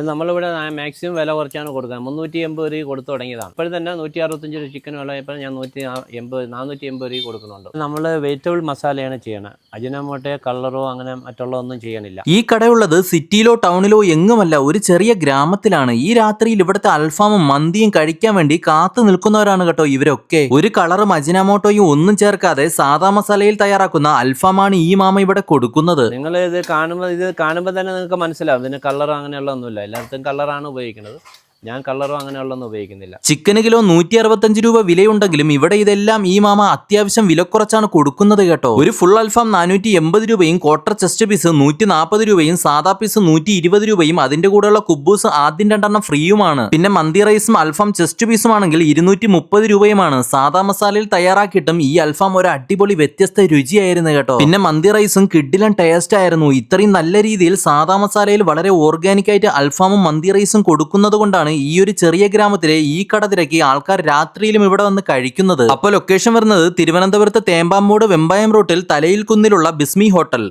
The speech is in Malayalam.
നമ്മളിവിടെ മാക്സിമം വില കുറച്ചാണ് കൊടുക്കുന്നത്. 380 രൂപ കൊടുത്തു തുടങ്ങിയതാണ്. ഇപ്പോൾ തന്നെ 165 രൂപ ചിക്കൻ വില ഇപ്പോൾ ഞാൻ 480 രൂപ കൊടുക്കുന്നുണ്ട്. നമ്മൾ വെജിറ്റബിൾ മസാലയാണ് ചെയ്യണത്. അജിനോമോട്ടോ കളറോ അങ്ങനെ മറ്റുള്ള ഒന്നും ചെയ്യണില്ല. ഈ കടയുള്ളത് സിറ്റിയിലോ ടൗണിലോ എങ്ങുമല്ല, ഒരു ചെറിയ ഗ്രാമത്തിലാണ്. ഈ രാത്രിയിൽ ഇവിടുത്തെ അൽഫാമും മന്തിയും കഴിക്കാൻ വേണ്ടി കാത്തു നിൽക്കുന്നവരാണ് കേട്ടോ ഇവരൊക്കെ. ഒരു കളറും അജിനോമോട്ടോയും ഒന്നും ചേർക്കാതെ സാധാ മസാലയിൽ തയ്യാറാക്കുന്ന അൽഫാമാണ് ഈ മാമ ഇവിടെ കൊടുക്കുന്നത്. നിങ്ങൾ ഇത് കാണുമ്പോൾ തന്നെ നിങ്ങൾക്ക് മനസ്സിലാവും ഇതിന് കളർ അങ്ങനെയുള്ള ഒന്നുമില്ല. എല്ലായിടത്തും കളറാണ് ഉപയോഗിക്കുന്നത്. ഞാൻ കളറോ അങ്ങനെയുള്ളൊന്നും ഉപയോഗിക്കുന്നില്ല. ചിക്കന് കിലോ 165 രൂപ വിലയുണ്ടെങ്കിലും ഇവിടെ ഇതെല്ലാം ഈ മാമ അത്യാവശ്യം വിലക്കുറച്ചാണ് കൊടുക്കുന്നത് കേട്ടോ. ഒരു ഫുൾ അൽഫാം 480 രൂപയും ക്വാർട്ടർ ചെസ്റ്റ് പീസ് 140 രൂപയും സാധാ പീസ് 120 രൂപയും അതിന്റെ കൂടെയുള്ള കുബൂസ് ആദ്യം 2 ഫ്രീയുമാണ്. പിന്നെ മന്തി റൈസും അൽഫാം ചെസ്റ്റ് പീസും ആണെങ്കിൽ 230 രൂപയുമാണ്. സാധാ മസാലയിൽ തയ്യാറാക്കിയിട്ടും ഈ അൽഫാം ഒരു അടിപൊളി വ്യത്യസ്ത രുചിയായിരുന്നു കേട്ടോ. പിന്നെ മന്തി റൈസും കിഡിലൻ ടേസ്റ്റ് ആയിരുന്നു. ഇത്രയും നല്ല രീതിയിൽ സാധാ മസാലയിൽ വളരെ ഓർഗാനിക് ആയിട്ട് അൽഫാമും മന്തി റൈസും കൊടുക്കുന്നത് കൊണ്ടാണ് ഈ ഒരു ചെറിയ ഗ്രാമത്തിലെ ഈ കട തിരക്കി ആൾക്കാർ രാത്രിയിലും ഇവിടെ വന്ന് കഴിക്കുന്നത്. അപ്പോൾ ലൊക്കേഷൻ വരുന്നത് തിരുവനന്തപുരത്ത് തേമ്പാമൂട് വെമ്പായം റൂട്ടിൽ തലയിൽ കുന്നിലുള്ള ബിസ്മി ഹോട്ടൽ.